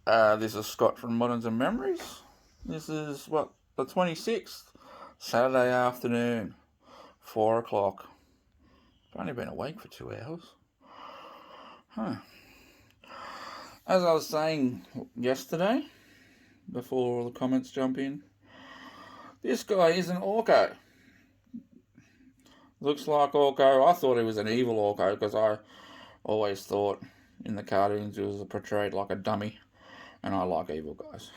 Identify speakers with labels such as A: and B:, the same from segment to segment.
A: This is Scott from Moderns and Memories. This is the 26th, Saturday afternoon, 4 o'clock. I've only been awake for 2 hours. As I was saying yesterday, before all the comments jump in, this guy is an Orko. Looks like Orko. I thought he was an evil Orko because I always thought in the cartoons he was portrayed like a dummy. And I like evil guys.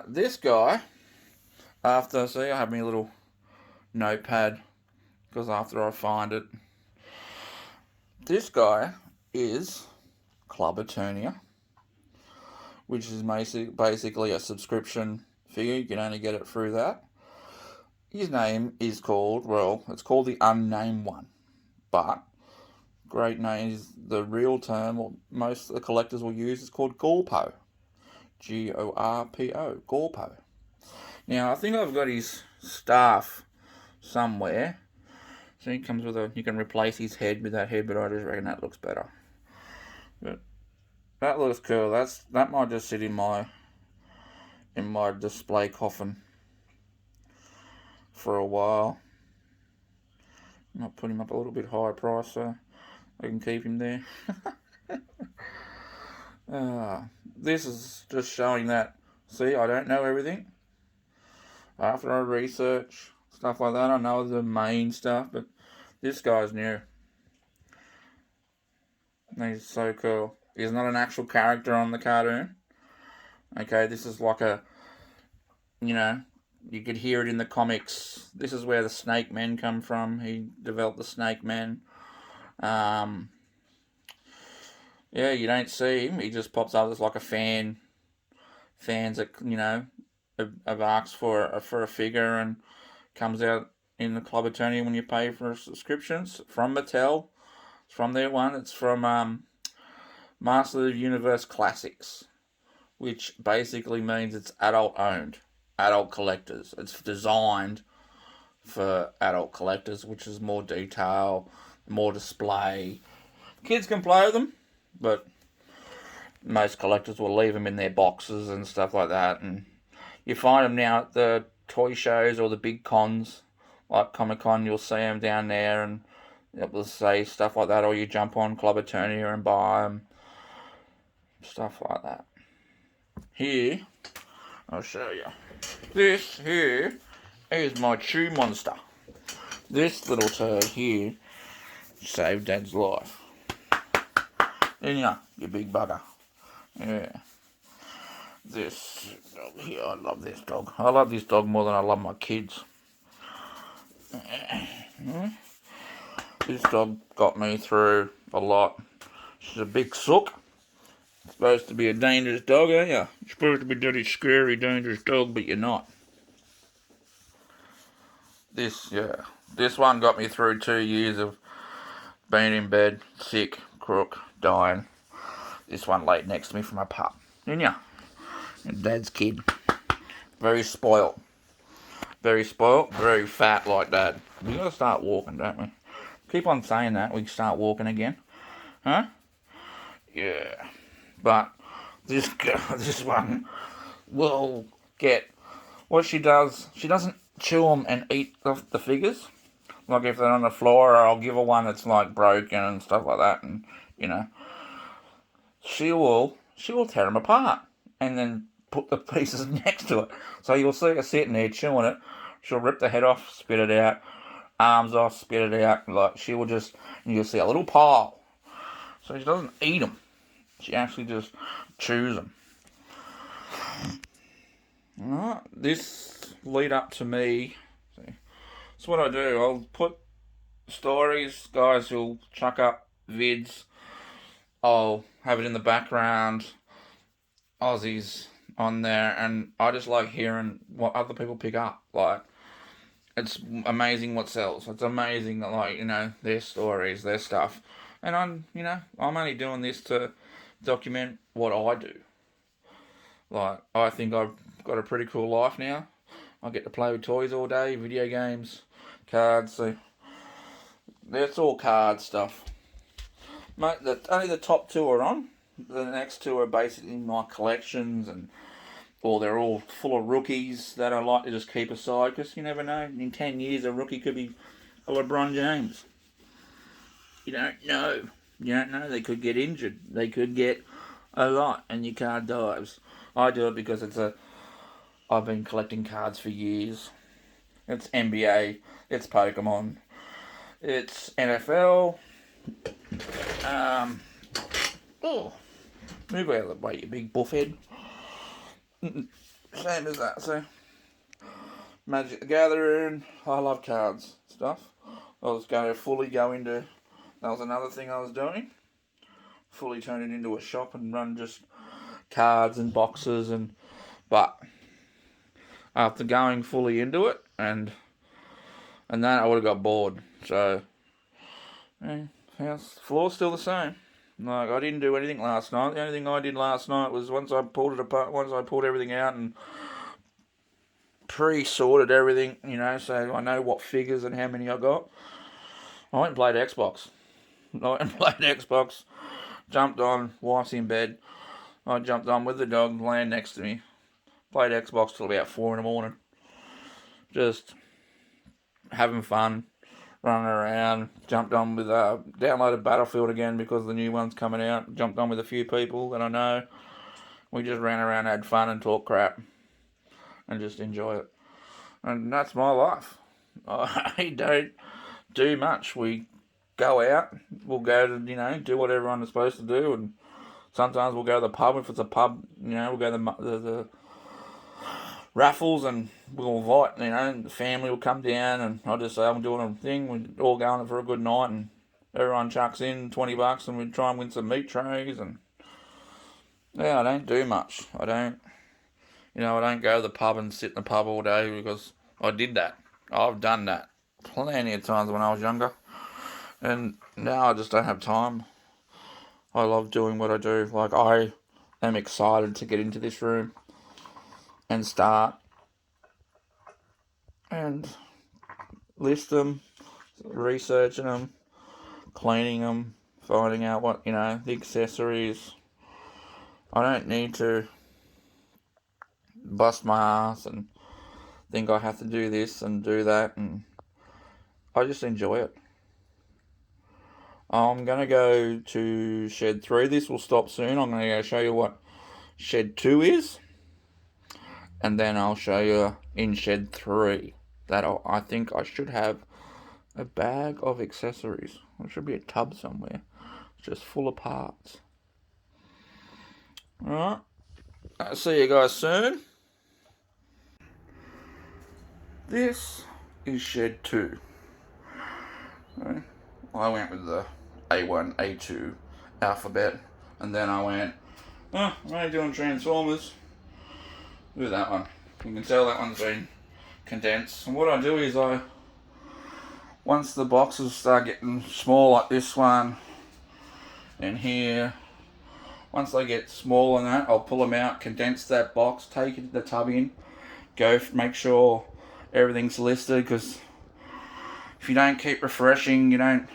A: This guy, I have my little notepad, because after I find it, this guy is Club Eternia, which is basically a subscription figure. You can only get it through that. His name is called, it's called the Unnamed One, but great name is the real term, or most of the collectors will use, is called Gorpo. Gorpo. Gorpo. Now, I think I've got his staff somewhere. So he comes with you can replace his head with that head, but I just reckon that looks better. But that looks cool. That might just sit in my display coffin for a while. Might put him up a little bit higher price so I can keep him there. This is just showing that, see, I don't know everything. After I research stuff like that, I know the main stuff, but this guy's new. He's so cool. He's not an actual character on the cartoon. Okay, this is like you could hear it in the comics. This is where the Snake Men come from. He developed the Snake Men. You don't see him. He just pops up as like a fan. Fans that have asked for a figure and comes out in the Club Eternia when you pay for subscriptions from Mattel. It's from their one. It's from Master of the Universe Classics, which basically means it's adult owned, adult collectors. It's designed for adult collectors, which is more detail, more display. Kids can play with them, but most collectors will leave them in their boxes and stuff like that. And you find them now at the toy shows or the big cons, like Comic-Con. You'll see them down there, and they'll say stuff like that. Or you jump on Club Eternia and buy them, stuff like that. Here, I'll show you. This here is my Chew Monster. This little turd here saved Dad's life. Didn't ya, you big bugger? Yeah. This dog here, I love this dog. I love this dog more than I love my kids. This dog got me through a lot. She's a big sook. Supposed to be a dangerous dog, aren't you? You're supposed to be dirty, scary, dangerous dog, but you're not. This one got me through 2 years of being in bed, sick, crook, dying. This one laid next to me from a pup. Didn't ya? Dad's kid. Very spoilt. Very spoilt, very fat like Dad. We gotta start walking, don't we? Keep on saying that, we can start walking again. Huh? Yeah. But this one will get... What she does, she doesn't chew them and eat the figures. Like if they're on the floor, I'll give her one that's like broken and stuff like that, and she will tear them apart and then put the pieces next to it. So you'll see her sitting there chewing it. She'll rip the head off, spit it out, arms off, spit it out. Like she will just, and you'll see a little pile. So she doesn't eat them. She actually just chews them. Alright, this lead up to me. That's what I do. I'll put stories, guys who'll chuck up vids. I'll have it in the background, Aussies on there, and I just like hearing what other people pick up. Like, it's amazing what sells. It's amazing that, their stories, their stuff. And I'm only doing this to document what I do. Like, I think I've got a pretty cool life now. I get to play with toys all day, video games, cards. So that's all card stuff. Mate, only the top two are on. The next two are basically my collections, and or they're all full of rookies that I like to just keep aside because you never know. In 10 years, a rookie could be a LeBron James. You don't know. You don't know. They could get injured. They could get a lot, and your card dives. I do it because I've been collecting cards for years. It's NBA. It's Pokemon. It's NFL. Oh, move out of the way, you big buffhead. Same as that. So, Magic the Gathering. I love cards stuff. I was going to fully go into. That was another thing I was doing. Fully turn it into a shop and run just cards and boxes but after going fully into it and that I would have got bored. So house floor's still the same. Like I didn't do anything last night. The only thing I did last night was once I pulled it apart, once I pulled everything out and pre-sorted everything, so I know what figures and how many I got. I went and played Xbox. Jumped on, wife's in bed. I jumped on with the dog laying next to me. Played Xbox till about 4 in the morning. Just having fun, running around. Jumped on with, downloaded Battlefield again because the new one's coming out. Jumped on with a few people that I know. We just ran around, had fun and talked crap. And just enjoy it. And that's my life. I don't do much. We go out. We'll go to, do what everyone is supposed to do. And sometimes we'll go to the pub. If it's a pub, we'll go to the raffles and we'll invite, the family will come down and I'll just say I'm doing a thing. We're all going for a good night and everyone chucks in $20 and we try and win some meat trays and yeah, I don't do much. I don't go to the pub and sit in the pub all day because I did that. I've done that plenty of times when I was younger and now I just don't have time. I love doing what I do. Like I am excited to get into this room and start and list them, researching them, cleaning them, finding out what, the accessories. I don't need to bust my ass and think I have to do this and do that, and I just enjoy it. I'm going to go to Shed 3. This will stop soon. I'm going to go show you what Shed 2 is. And then I'll show you in Shed 3 that I think I should have a bag of accessories. There should be a tub somewhere. It's just full of parts. Alright. I'll see you guys soon. This is Shed 2. I went with the A1, A2 alphabet. And then I went, I'm only doing Transformers. Do that one. You can tell that one's been condensed. And what I do is once the boxes start getting small like this one and here, once they get small and that, I'll pull them out, condense that box, take the tub in, make sure everything's listed, because if you don't keep refreshing, you don't,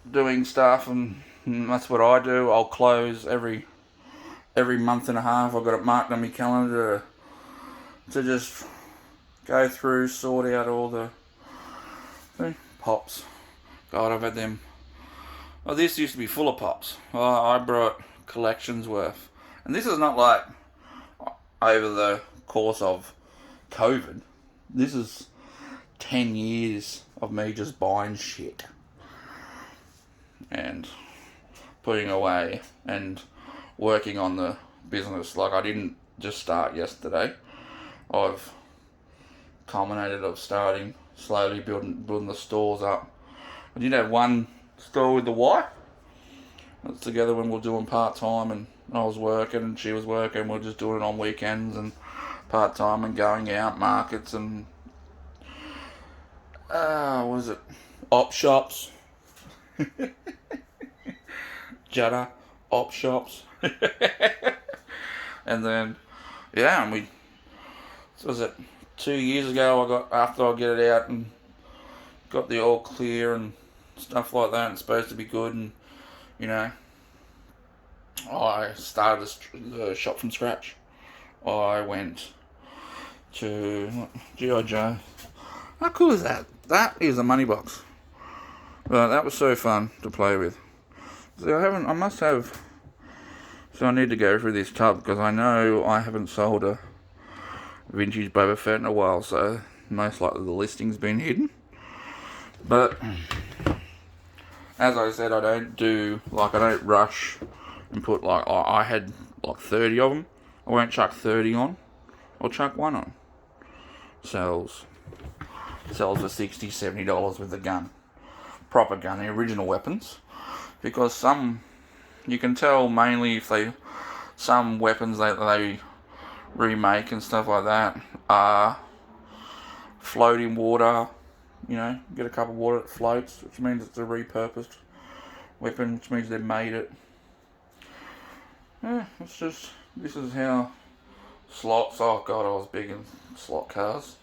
A: doing stuff, and that's what I do. I'll close every month and a half. I've got it marked on my calendar to just go through, sort out all the pops. God, I've had them. Oh, this used to be full of pops. I brought collections worth. And this is not like over the course of COVID. This is 10 years of me just buying shit and putting away and working on the business. Like I didn't just start yesterday. I've culminated of starting slowly building the stores up. I did have one store with the wife. That's together when we were doing part-time and I was working and she was working. We were just doing it on weekends and part-time and going out markets and what is it? Op shops. Judder. Op shops. And then and we, so was it 2 years ago after I get it out and got the all clear and stuff like that, and it's supposed to be good, and I started the shop from scratch. I went to G.I. Joe. How cool is that? That is a money box. But that was so fun to play with. So I must have, so I need to go through this tub because I know I haven't sold a vintage Boba Fett in a while, so most likely the listing's been hidden. But as I said, I don't rush and put I had 30 of them. I won't chuck 30 on. I'll chuck one on. Sells for $60, $70 with the gun. Proper gun, the original weapons. Because some, you can tell mainly if some weapons they remake and stuff like that are float in water. Get a cup of water that floats, which means it's a repurposed weapon, which means they've made it. Yeah, this is how slots, oh god, I was big in slot cars.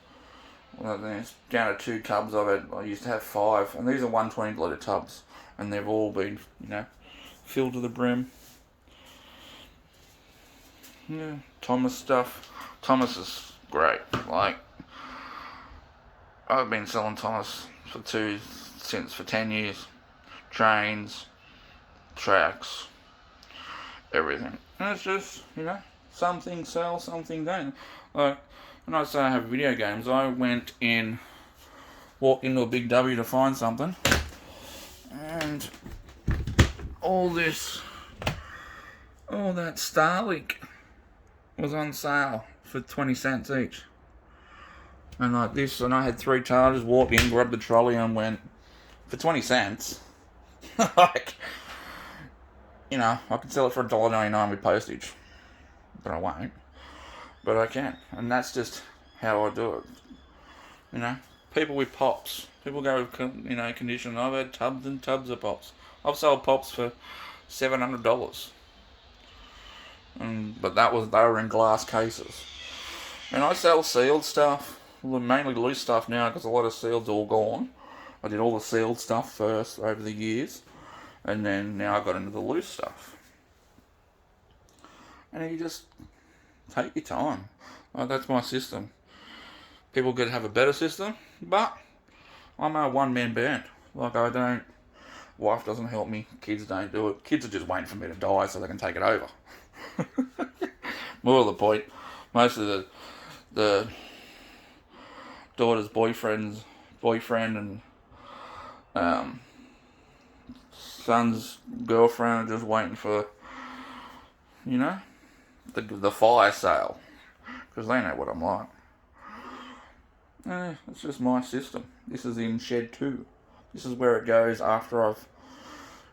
A: Well, then it's down to 2 tubs of it. I used to have 5, and these are 120 litre tubs, and they've all been, filled to the brim. Yeah, Thomas stuff. Thomas is great. I've been selling Thomas for 10 years. Trains, tracks, everything. And it's just, some things sell, some things don't. Like, when I say I have video games, I walked into a Big W to find something, and all that Starlink was on sale for 20 cents each. And and I had 3 chargers, walked in, grabbed the trolley and went, for 20 cents, I could sell it for $1.99 with postage. But I won't. But I can. And that's just how I do it. People with pops. People go with, condition. I've had tubs and tubs of pops. I've sold pops for $700. But they were in glass cases. And I sell sealed stuff. Well, mainly loose stuff now because a lot of sealed's all gone. I did all the sealed stuff first over the years. And then now I got into the loose stuff. And you just take your time. That's my system. People could have a better system, but I'm a one-man band. Wife doesn't help me, kids don't do it. Kids are just waiting for me to die so they can take it over. More to the point, most of the daughter's boyfriend and son's girlfriend are just waiting for, the fire sale, because they know what I'm like. It's just my system. This is in shed 2. This is where it goes after I've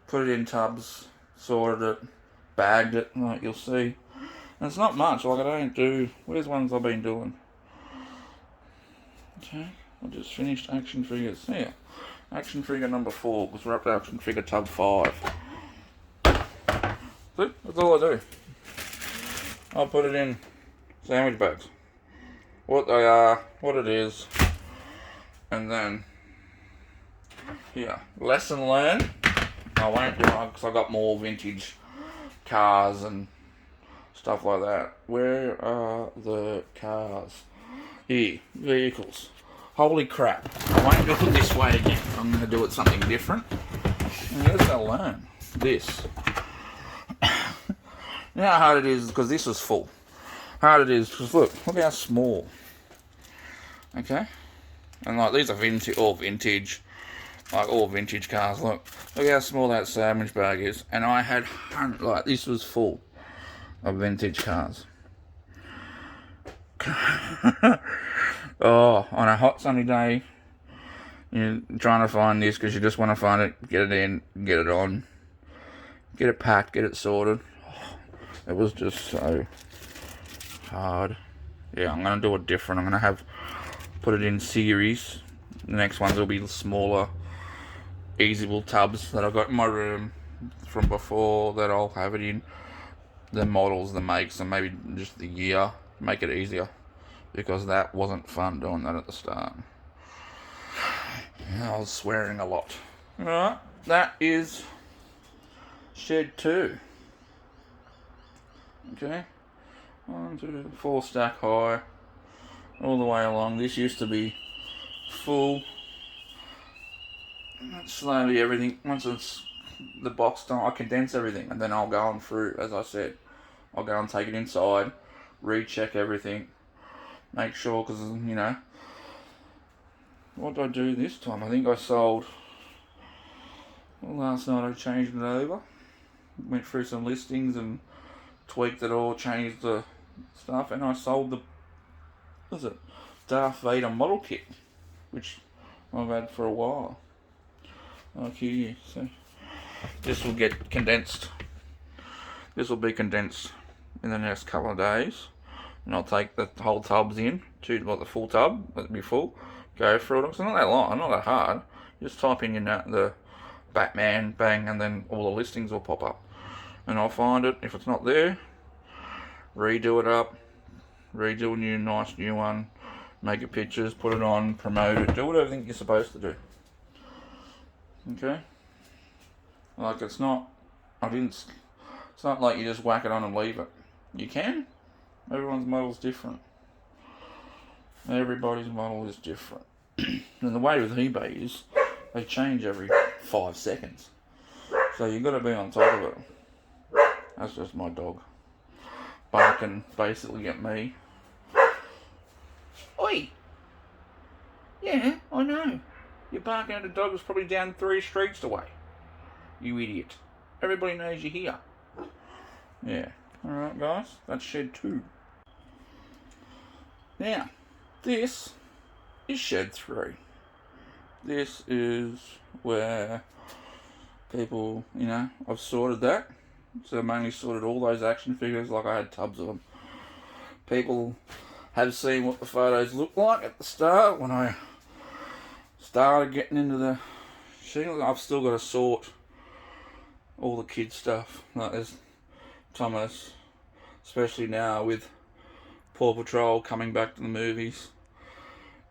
A: put it in tubs, sorted it, bagged it, like you'll see. And it's not much, I don't do, where's ones I've been doing? Okay, I just finished action figures. Here, action figure number 4, because we're up to action figure tub 5. See, that's all I do. I'll put it in sandwich bags. What they are, what it is, and then, here, lesson learned. I won't do it because I got more vintage cars and stuff like that. Where are the cars? Here, vehicles. Holy crap. I won't do it this way again. I'm going to do it something different. And here's how I learn this. You know how hard it is, because this was full. Hard it is, because look how small. Okay? And these are all vintage cars. Look how small that sandwich bag is. And I had this was full of vintage cars. Oh, on a hot sunny day, you're trying to find this because you just want to find it, get it in, get it on, get it packed, get it sorted. It was just so hard. Yeah, I'm going to do it different. I'm going to put it in series. The next ones will be smaller, easable tubs that I've got in my room from before that I'll have it in. The models, the makes, and maybe just the year. Make it easier. Because that wasn't fun doing that at the start. I was swearing a lot. Alright, that is shed 2. Okay, 1, 2, 4 stack high, all the way along. This used to be full. Slowly everything, once it's the box done, I condense everything and then I'll go on through, as I said. I'll go and take it inside, recheck everything, make sure, because, you know, what did I do this time? I think I sold, well, last night I changed it over, went through some listings and tweaked it all, changed the stuff, and I sold the, what was it, Darth Vader model kit, which I've had for a while. Like here, so this will get condensed. This will be condensed in the next couple of days, and I'll take the whole tubs in to the full tub. Let it be full. Go through it. It's not that long, not that hard. Just type in the Batman, bang, and then all the listings will pop up, and I'll find it. If it's not there, redo it up, redo a nice new one, make it pictures, put it on, promote it, do everything you're supposed to do. Okay, like it's not like you just whack it on and leave it. You can. Everyone's model's different. Everybody's model is different. And the way with eBay is they change every 5 seconds, so you got to be on top of it. That's just my dog barking basically at me. Oi! Yeah, I know. You're barking at a dog that's probably down 3 streets away. You idiot. Everybody knows you're here. Yeah. Alright guys, that's shed 2. Now, this is shed 3. This is where people, you know, I've sorted that. So I mainly sorted all those action figures like I had tubs of them. People have seen what the photos look like at the start when I started getting into the shit. I've still got to sort all the kids stuff. Like there's Thomas, especially now with Paw Patrol coming back to the movies,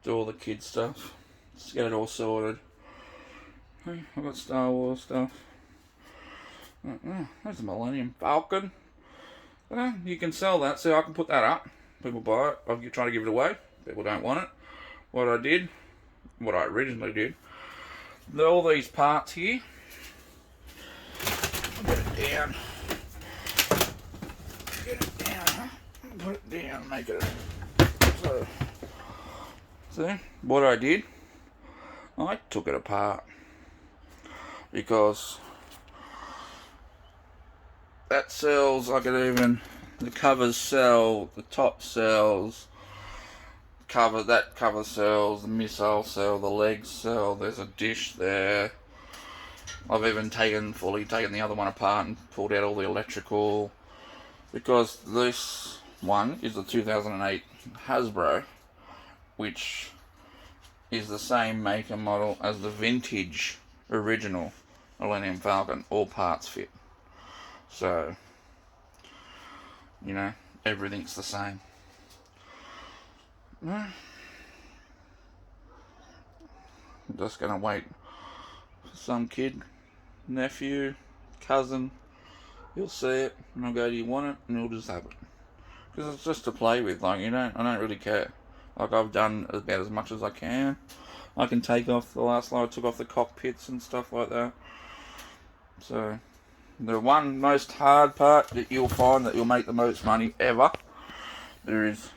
A: do all the kids stuff. Just get it all sorted. I've got Star Wars stuff. There's a Millennium Falcon. You can sell that, so I can put that up. People buy it. I'm trying to give it away. People don't want it. What I originally did, all these parts here. Get it down. Put it down. Make it. So, see what I did? I took it apart because that sells. I could even the covers sell, the top sells. That cover sells, the missile sell, the legs sell, there's a dish there. I've even fully taken the other one apart and pulled out all the electrical, because this one is the 2008 Hasbro, which is the same make and model as the vintage original Millennium Falcon. All parts fit. So, you know, everything's the same. I'm just gonna wait for some kid, nephew, cousin. He'll see it and I'll go, "Do you want it?" And he'll just have it, because it's just to play with. Like I don't really care. Like I've done about as much as I can. I can take off the last lot. I took off the cockpits and stuff like that. So the one most hard part that you'll find that you'll make the most money ever is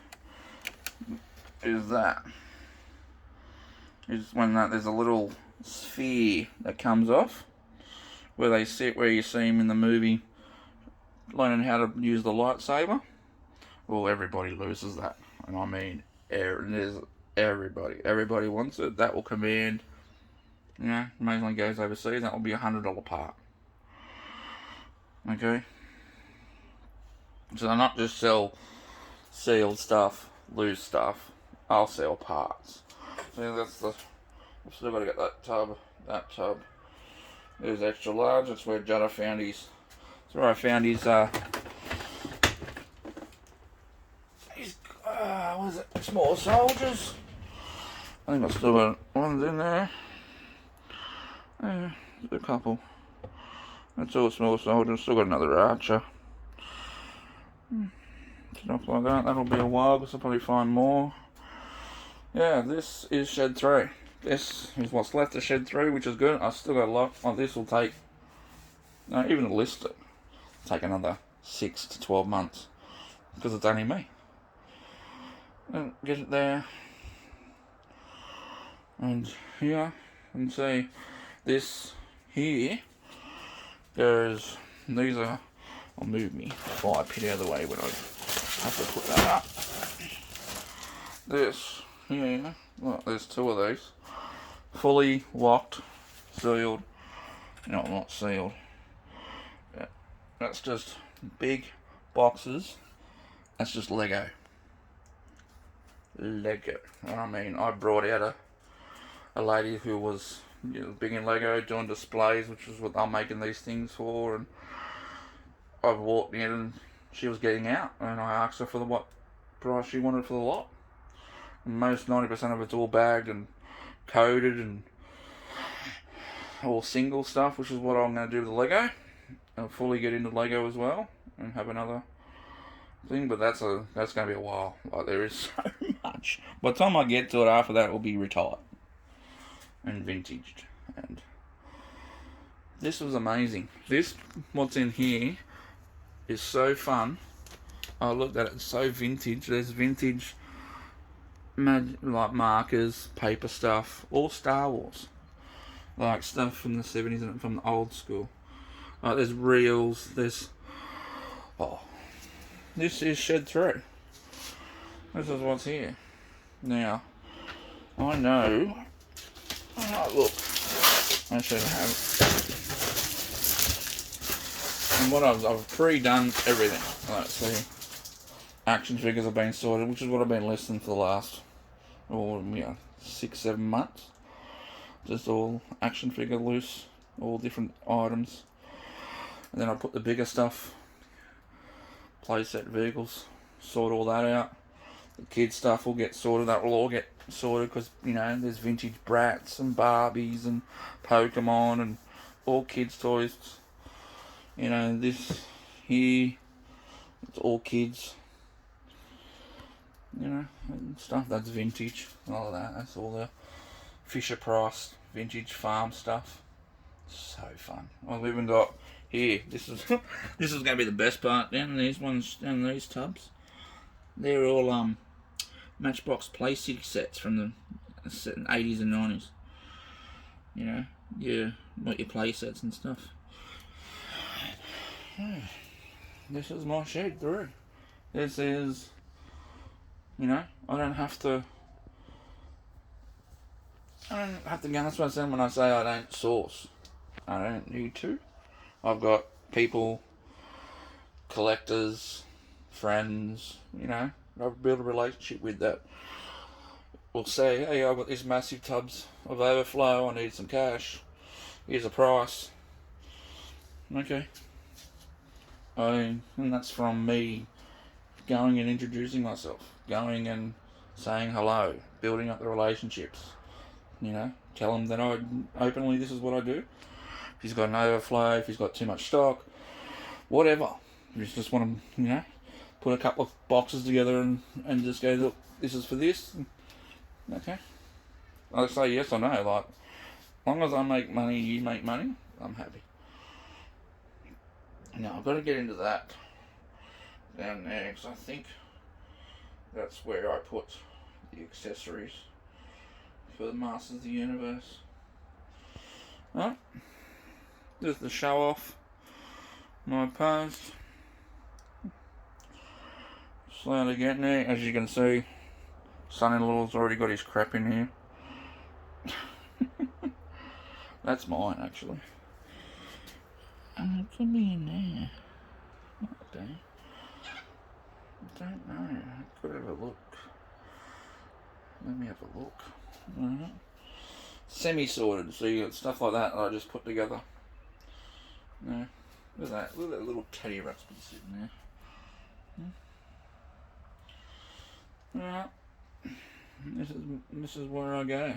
A: when there's a little sphere that comes off where they sit, where you see him in the movie learning how to use the lightsaber. Well, everybody loses that, and I mean everybody wants it. That will command, you know, amazingly goes overseas. That will be $100 part. Okay, so I not just sell sealed stuff, loose stuff. I'll sell parts. So I've still got to get that tub. That tub is extra large. That's where Judder found his. That's where I found his. What is it? Small soldiers. I think I've still got ones in there. Yeah, a couple. That's all small soldiers. Still got another Archer. Stuff like that. That'll be a while because I'll probably find more. Yeah, this is shed 3. This is what's left of shed 3, which is good. I've still got a lot. Like this will take, even to list it, take another 6 to 12 months because it's only me. And get it there. And here, and see this here. These are. I'll move me fire pit out of the way when I have to put that up. This here, well, there's 2 of these, fully locked, sealed. No, not sealed. Yeah, that's just big boxes. That's just Lego. I mean, I brought out a lady who was big in Lego, doing displays, which is what I'm making these things for, and I've walked in and she was getting out, and I asked her for what price she wanted for the lot. And most 90% of it's all bagged and coded and all single stuff, which is what I'm going to do with the Lego. I'll fully get into Lego as well and have another thing, but that's going to be a while. Like, there is so much. By the time I get to it, after that, it will be retired and vintaged. And this was amazing. What's in here is so fun. I looked at it, it's so vintage. There's vintage like markers, paper stuff, all Star Wars, like stuff from the 70s and from the old school. There's reels. This is shed 3. This is what's here. Now, I know. Look, I should have. And what I've pre-done everything. Let's see. Action figures have been sorted, which is what I've been listing for the last 6-7 months. Just all action figure loose, all different items. And then I put the bigger stuff, playset vehicles, sort all that out. The kids stuff will get sorted. That will all get sorted because there's vintage Bratz and Barbies and Pokemon and all kids toys. This here, it's all kids. And stuff that's vintage, all of that. That's all the Fisher Price vintage farm stuff. So fun. I've even got here. This is this is going to be the best part. Down these tubs, they're all Matchbox Play City sets from the 80s and 90s. What your play sets and stuff. This is my shed 3. This is. I don't have to go. That's what I said when I say I don't source. I don't need to. I've got people, collectors, friends, I've built a relationship with that will say, hey, I've got these massive tubs of overflow, I need some cash, here's a price. Okay. And that's from me going and introducing myself, going and saying hello, building up the relationships. Tell them that this is what I do. If he's got an overflow, if he's got too much stock, whatever. You just want to, put a couple of boxes together and just go, look, this is for this. Okay. I say yes or no. Like, as long as I make money, you make money, I'm happy. Now, I've got to get into that down there because I think that's where I put the accessories for the Masters of the Universe. Alright, there's the show off my post. Slowly getting there. As you can see, son-in-law's already got his crap in here. That's mine, actually. It could be in there. I don't know. I could have a look. Let me have a look. Semi-sorted, so you got stuff like that I just put together. No. Look at that. Look at that little Teddy Ruxpin sitting there. Alright. This is where I go.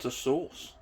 A: To source.